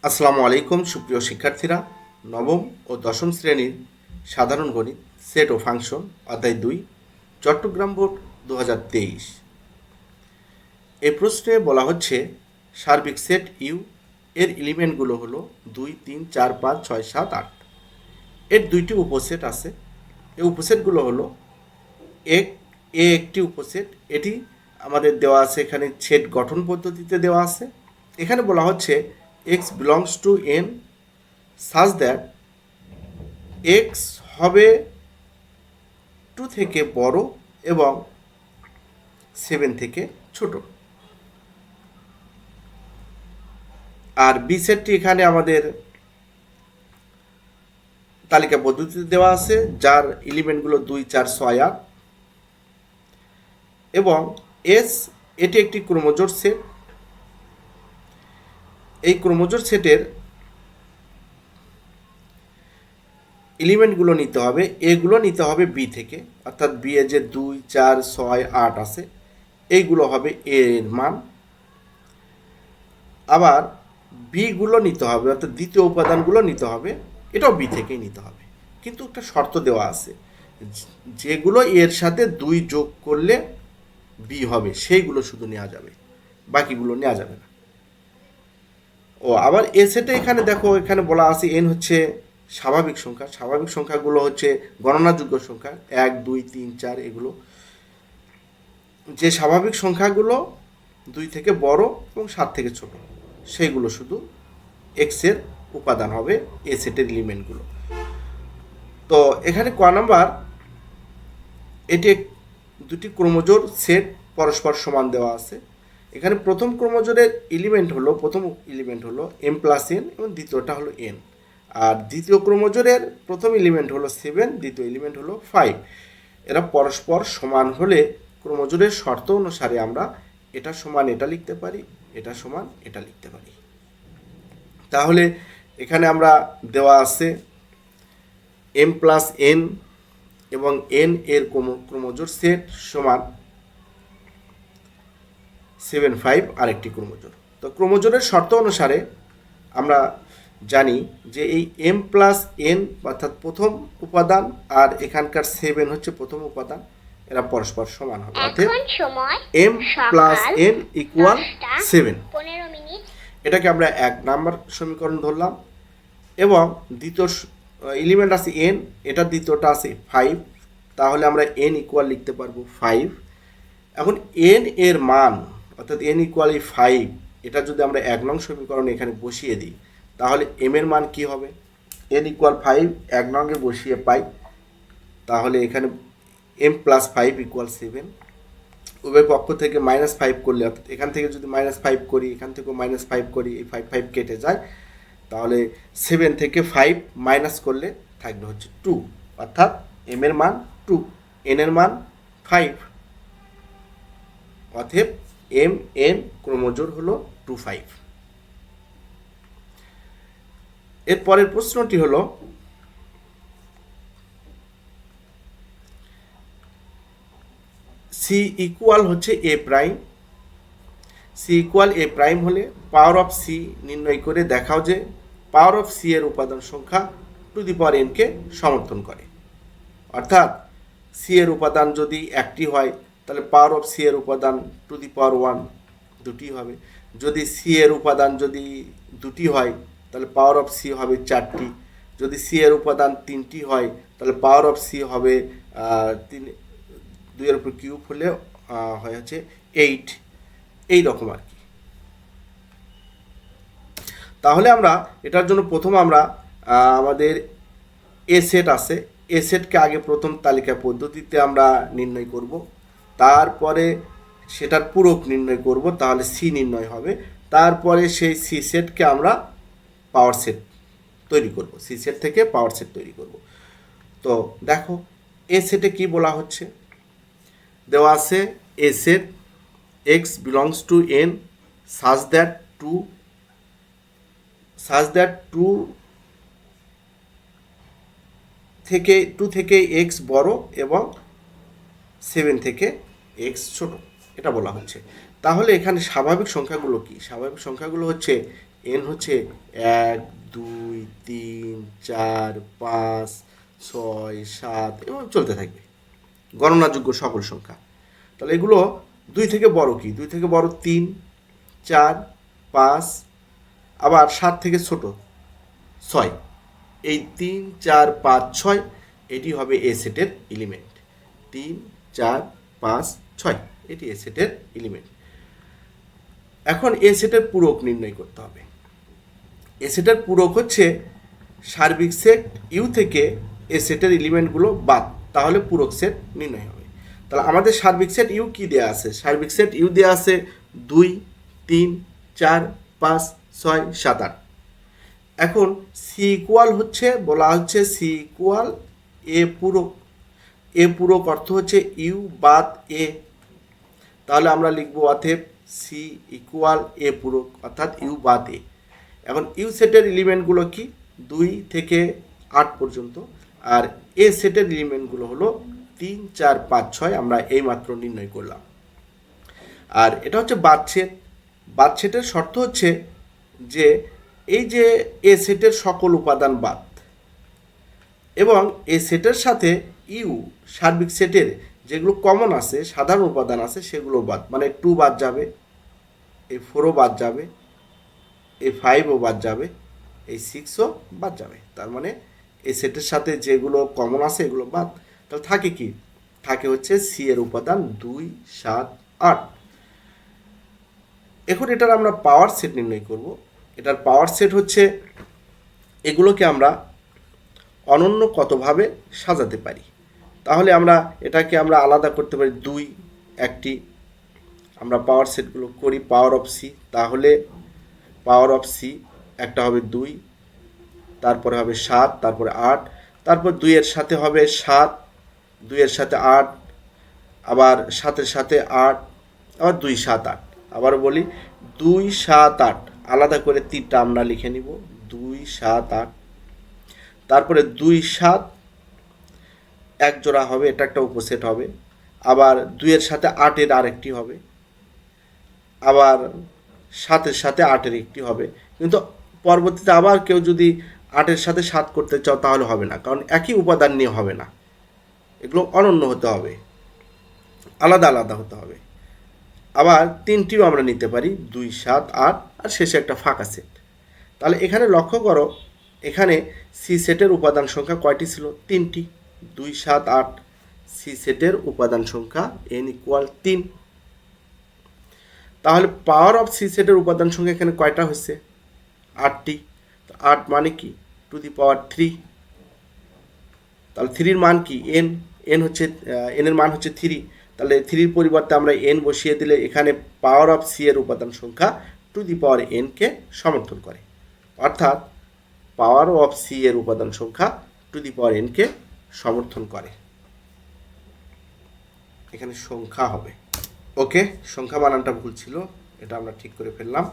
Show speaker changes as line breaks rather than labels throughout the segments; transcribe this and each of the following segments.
আসসালামু আলাইকুম সুপ্রিয় শিক্ষার্থীরা, নবম ও দশম শ্রেণীর সাধারণ গণিত সেট ও ফাংশন অধ্যায় 2 চট্টগ্রাম বোর্ড 2023। এই প্রশ্নে বলা হচ্ছে সার্বিক সেট ইউ এর এলিমেন্টগুলো হলো 2, 3, 4, 5, 6, 7, 8। এর দুইটি উপসেট আছে। এই উপসেটগুলো হলো একটি উপসেট, এটি আমাদের দেওয়া আছে, এখানে সেট গঠন পদ্ধতিতে দেওয়া আছে। এখানে বলা হচ্ছে x belongs to n such that x হবে 2 থেকে বড় এবং 7 থেকে ছোট। আর বি সেটটি এখানে আমাদের তালিকা পদ্ধতিতে দেওয়া আছে, যার এলিমেন্টগুলো 2, 4, 6, 8 এবং এস এটি একটি ক্রোমোজোর সেট। এই ক্রোমোজোর সেটের এলিমেন্টগুলো নিতে হবে, এগুলো নিতে হবে বি থেকে, অর্থাৎ বি এ যে 2, 4, 6, 8 আছে এইগুলো হবে এ এর মান। আবার বিগুলো নিতে হবে, অর্থাৎ দ্বিতীয় উপাদানগুলো নিতে হবে, এটাও বি থেকেই নিতে হবে। কিন্তু একটা শর্ত দেওয়া আছে, যেগুলো এর সাথে 2 যোগ করলে বি হবে সেইগুলো শুধু নেওয়া যাবে, বাকিগুলো নেওয়া যাবে না। ও আবার এ সেটে এখানে দেখো, এখানে বলা আছে এন হচ্ছে স্বাভাবিক সংখ্যা। স্বাভাবিক সংখ্যাগুলো হচ্ছে গণনাযোগ্য সংখ্যা 1, 2, 3, 4 এগুলো। যে স্বাভাবিক সংখ্যাগুলো 2 থেকে বড় এবং 7 থেকে ছোট সেইগুলো শুধু এক্সের উপাদান হবে এ সেটের এলিমেন্টগুলো। তো এখানে ক নাম্বার, এটি দুটি ক্রোমোজোর সেট পরস্পর সমান দেওয়া আছে। এখানে প্রথম ক্রোমোজোরের প্রথম এলিমেন্ট হলো m প্লাস n এবং দ্বিতীয়টা হলো n। আর দ্বিতীয় ক্রোমোজোরের প্রথম এলিমেন্ট হলো 7, দ্বিতীয় এলিমেন্ট হলো 5। এরা পরস্পর সমান হলে ক্রোমোজোরের শর্ত অনুসারে আমরা এটা সমান এটা লিখতে পারি, এটা সমান এটা লিখতে পারি। তাহলে এখানে আমরা দেওয়া আছে m প্লাস n এবং n এর ক্রোমোজোর সেট সমান 7, 5 আরেকটি ক্রোমোজোর। তো ক্রোমোজোরের শর্ত অনুসারে আমরা জানি যে এই m প্লাস n অর্থাৎ প্রথম উপাদান আর এখানকার 7 হচ্ছে প্রথম উপাদান, এরা পরস্পর সমান হবে, অর্থাৎ m প্লাস n ইকুয়াল 7। এটাকে আমরা 1 নাম্বার সমীকরণ ধরলাম। এবং দ্বিতীয় এলিমেন্ট আছে n, এটা দ্বিতীয়টা আছে 5, তাহলে আমরা n ইকুয়াল লিখতে পারবো 5। এখন n এর মান অর্থাৎ n ইকুয়াল 5, এটা যদি আমরা 1 নং সমীকরণে এখানে বসিয়ে দিই তাহলে m এর মান কি হবে? n ইকুয়াল 5 1 নঙ্গে বসিয়ে পাই, তাহলে এখানে m প্লাস 5 ইকুয়াল 7। উভয় পক্ষ থেকে -5 করলে, অর্থাৎ এখান থেকে যদি -5 করি, এখান থেকেও -5 করি, এই 5 কেটে যায়, তাহলে 7 থেকে 5 মাইনাস করলে থাকবে হচ্ছে 2, অর্থাৎ m এর মান 2, n এর মান 5। অতএব m n ক্রোমোজোর হলো 2, 5। এর পরের প্রশ্নটি হলো c ইকুয়াল হচ্ছে a prime. c equal a prime হলে পাওয়ার অফ c নির্ণয় করে দেখাও যে পাওয়ার অফ c এর উপাদান সংখ্যা টু দি পাওয়ার n কে সমর্থন করে। অর্থাৎ c এর উপাদান যদি একটি হয় তাহলে পাওয়ার অফ c এর উপাদান টু দি পাওয়ার 1 দুটি হবে। যদি c এর উপাদান যদি দুটি হয় তাহলে পাওয়ার অফ c হবে 4টি। যদি c এর উপাদান 3টি হয় তাহলে পাওয়ার অফ c হবে 2 এর উপর কিউব হলে হয় হচ্ছে 8, এই রকম আর কি। তাহলে আমরা এটার জন্য প্রথম আমরা আমাদের এ সেট আছে, এ সেটকে আগে প্রথম তালিকা পদ্ধতিতে আমরা নির্ণয় করব, তারপরে সেটার পূরক নির্ণয় করব, তাহলে সি নির্ণয় হবে। তারপরে সেই সি সেটকে আমরা পাওয়ার সেট তৈরি করব, সি সেট থেকে পাওয়ার সেট তৈরি করব। তো দেখো এ সেটে কি বলা হচ্ছে, দেওয়া আছে এ set x belongs to n such that 2 থেকে x বড় এবং 7 থেকে x ছোট, এটা বলা হচ্ছে। তাহলে এখানে স্বাভাবিক সংখ্যাগুলো কি? স্বাভাবিক সংখ্যাগুলো হচ্ছে এন হচ্ছে 1 2 3 4 5 6 7 এবং চলতে থাকবে, গণনাযোগ্য সকল সংখ্যা। তাহলে এগুলো 2 থেকে বড় কি? 2 থেকে বড় 3 4 5, আবার 7 থেকে ছোট 6। এই 3 4 5 6 এটি হবে এ সেটের এলিমেন্ট। 3 4 5 6 এটি এ সেটের এলিমেন্ট। এখন এ সেটের পূরক নির্ণয় করতে হবে। এ সেটের পূরক হচ্ছে সার্বিক সেট ইউ থেকে এ সেটের এলিমেন্টগুলো বাদ, তাহলে পূরক সেট নির্ণয় হবে। তাহলে আমাদের সার্বিক সেট ইউ কি দেয়া আছে? সার্বিক সেট ইউ দেয়া আছে 2 3 4 5 6 7 8। এখন সি ইকুয়াল হচ্ছে, বলা হচ্ছে সি ইকুয়াল এ পূরক। এ পূরক অর্থ হচ্ছে ইউ বাদ এ। তাহলে আমরা লিখব অতএব সি ইকুয়াল এ পূরক, অর্থাৎ ইউ বাদ এ। এখন ইউ সেটের এলিমেন্টগুলো কি? 2 থেকে 8 পর্যন্ত, আর এ সেটের এলিমেন্টগুলো হলো 3 4 5 6 আমরা এইমাত্র নির্ণয় করলাম। আর এটা হচ্ছে বাদ সেট। বাদ সেটের শর্ত হচ্ছে যে এই যে এ সেটের সকল উপাদান বাদ, এবং এ সেটের সাথে ইউ সার্বিক সেটের যেগুলো কমন আছে, সাধারণ উপাদান আছে, সেগুলো বাদ। মানে 2 বাদ যাবে, এই 4ও বাদ যাবে, এই 5ও বাদ যাবে, এই 6ও বাদ যাবে। তার মানে এই সেটের সাথে যেগুলো কমন আছে এগুলো বাদ। তাহলে থাকে কি? থাকে হচ্ছে সি এর উপাদান 2 7 8। এখন এটার আমরা পাওয়ার সেট নির্ণয় করব। এটার পাওয়ার সেট হচ্ছে এগুলোকে আমরা অনন্য কতভাবে সাজাতে পারি। তাহলে আমরা এটাকে আমরা আলাদা করতে পারি। 2 একটি, আমরা পাওয়ার সেটগুলো করি পাওয়ার অফ সি। তাহলে পাওয়ার অফ সি একটা হবে 2, তারপরে হবে 7, তারপরে 8, তারপর 2 এর সাথে হবে 7, 2 এর সাথে 8, আবার 7 এর সাথে 8, আবার 2 7 8। আবার বলি 2 7 8, আলাদা করে 3টা আমরা লিখে নিব। 2 7 8, তারপরে 2 7 এক জোড়া হবে, এটা একটা উপসেট হবে। আবার 2 এর সাথে 8 এর আরেকটি হবে, আবার 7 এর সাথে 8 এর একটি হবে। কিন্তু পরবর্তীতে আবার কেউ যদি 8 এর সাথে 7 করতে চাও তাহলে হবে না, কারণ একই উপাদান নিয়ে হবে না, এগুলো অনন্য হতে হবে, আলাদা আলাদা হতে হবে। আবার 3টিও আমরা নিতে পারি, 2 7 8, আর শেষে একটা ফাঁকা সেট। তাহলে এখানে লক্ষ্য করো, এখানে সি সেটের উপাদান সংখ্যা কয়টি ছিল? 3টি। 2 7 8, সি সেটের উপাদান সংখ্যা n ইকুয়াল 3। তাহলে পাওয়ার অফ সি সেটের উপাদান সংখ্যা এখানে কয়টা হচ্ছে? 8টি। 8 মানে কি? টু দি পাওয়ার 3। তাহলে 3 এর মান কি? n। n হচ্ছে n এর মান হচ্ছে 3। তাহলে 3 এর পরিবর্তে আমরা n বসিয়ে দিলে এখানে পাওয়ার অফ সি এর উপাদান সংখ্যা টু দি পাওয়ার n কে সমর্থন করে। অর্থাৎ পাওয়ার অফ সি এর উপাদান সংখ্যা টু দি পাওয়ার n কে সমর্থন করে। এখানে সংখ্যা হবে। ওকে, সংখ্যা বানানটা ভুল ছিল, এটা আমরা ঠিক করে ফেললাম।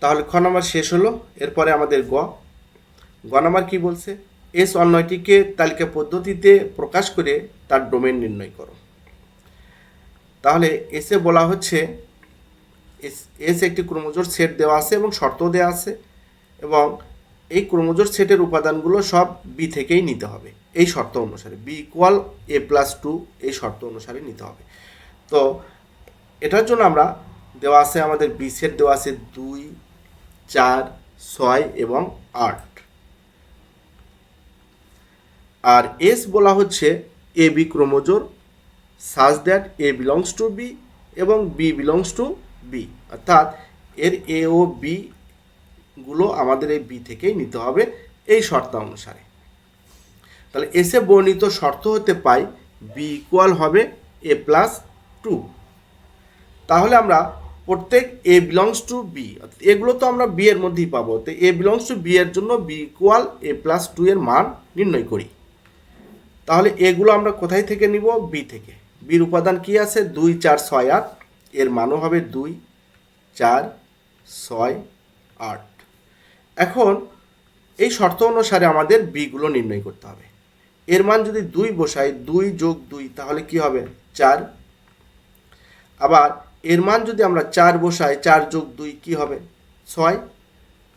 তাহলে খ নাম্বার শেষ হলো। এরপরে আমাদের গ নাম্বার কি বলছে? এস অন্যটিকে তালিকা পদ্ধতিতে প্রকাশ করে তার ডোমেন নির্ণয় করো। তাহলে এসে বলা হচ্ছে এস একটি ক্রোমোজোর সেট দেওয়া আছে এবং শর্ত দেওয়া আছে, এবং এই ক্রোমোজোর সেটের উপাদানগুলো সব বি থেকেই নিতে হবে এই শর্ত অনুসারে। বি ইকুয়াল a + 2 এই শর্ত অনুসারে নিতে হবে। তো এটার জন্য আমরা দেওয়া আছে, আমাদের বি সেট দেওয়া আছে 2 4 6 এবং 8। আর এস বলা হচ্ছে এ B chromosomes that A belongs to B এবং বি বিলংস টু বি, অর্থাৎ এর এ ও বি গুলো আমাদের এই বি থেকেই নিতে হবে এই শর্ত অনুসারে। তাহলে এসে বর্ণিত শর্ত হতে পাই বি ইকুয়াল হবে a + 2। তাহলে আমরা প্রত্যেক এ বিলংস টু বি, এগুলো তো আমরা বি এর মধ্যেই পাবো। তো এ বিলংস টু বি এর জন্য বি ইকুয়াল a + 2 এর মান নির্ণয় করি। তাহলে এগুলো আমরা কোথায় থেকে নিব? বি থেকে। বির উপাদান কি আছে? 2 4 6 8, এর মানও হবে 2 4 6 8। এখন এই শর্ত অনুসারে আমাদের বিগুলো নির্ণয় করতে হবে। এর মান যদি 2 বসাই, 2 + 2 তাহলে কি হবে? 4। আবার এর মান যদি আমরা 4 বসাই, 4 + 2 কি হবে? 6।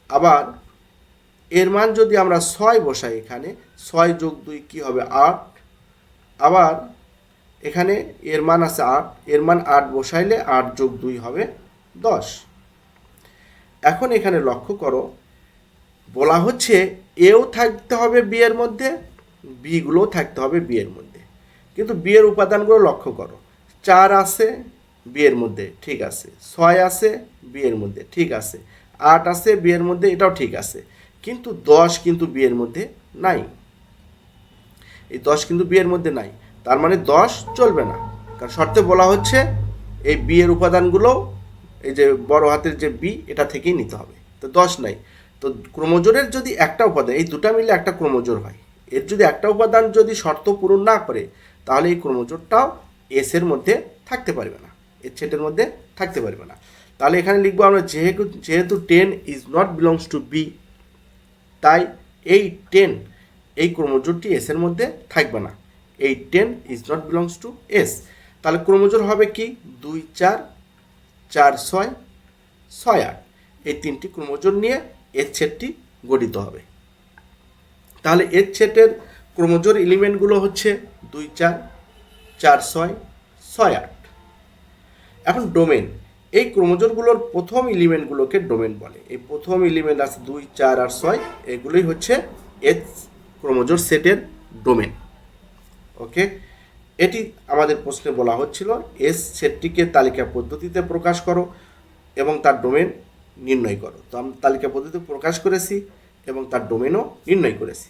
আবার এর মান যদি আমরা 6 বসাই, এখানে 6 যোগ 2 কী হবে 8, আবার এখানে এর মান আছে 8, এর মান 8 বসাইলে 8 যোগ 2 হবে 10। এখন এখানে লক্ষ্য করো, বলা হচ্ছে এও থাকতে হবে বি এর মধ্যে, বিগুলোও থাকতে হবে বি এর মধ্যে। কিন্তু বি এর উপাদানগুলো লক্ষ্য করো, 4 আছে বি এর মধ্যে, ঠিক আছে, 6 আছে বি এর মধ্যে, ঠিক আছে, 8 আছে বি এর মধ্যে, এটাও ঠিক আছে, কিন্তু 10 কিন্তু বি এর মধ্যে নাই। এই 10 কিন্তু বি এর মধ্যে নাই, তার মানে 10 চলবে না, কারণ শর্তে বলা হচ্ছে এই বি এর উপাদানগুলো, এই যে বড় হাতের যে বি, এটা থেকেই নিতে হবে। তো 10 নাই, তো ক্রোমোজোরের যদি একটা উপাদান, এই দুটা মিলে একটা ক্রোমোজোর হয়, এর যদি একটা উপাদান যদি শর্ত পূরণ না করে, তাহলে এই ক্রোমোজোরটাও এস এর মধ্যে থাকতে পারবে না, এর সেটের মধ্যে থাকতে পারবে না। তাহলে এখানে লিখবো আমরা, যেহেতু 10 is not belongs to b, তাই এই 10 এই ক্রোমোজোরটি এস এর মধ্যে থাকবে না, এই 10 is not belongs two S. তাহলে ক্রোমোজোর হবে কি 2 4 4 6 6 8, এই তিনটি ক্রোমোজোর নিয়ে এর সেটটি গঠিত হবে। তাহলে এর সেটের ক্রোমোজোর এলিমেন্টগুলো হচ্ছে 2 4 4 6 6 8। এখন ডোমেন, এই ক্রোমোজোরগুলোর প্রথম এলিমেন্টগুলোকে ডোমেন বলে। এই প্রথম এলিমেন্ট আছে 2 4 আর 6, এগুলোই হচ্ছে এস ক্রোমোজোর সেটের ডোমেন। ওকে, এটি আমাদের প্রশ্নে বলা হচ্ছিল, এস সেটটিকে তালিকা পদ্ধতিতে প্রকাশ করো এবং তার ডোমেন নির্ণয় করো। তো আমি তালিকা পদ্ধতিতে প্রকাশ করেছি এবং তার ডোমেনও নির্ণয় করেছি।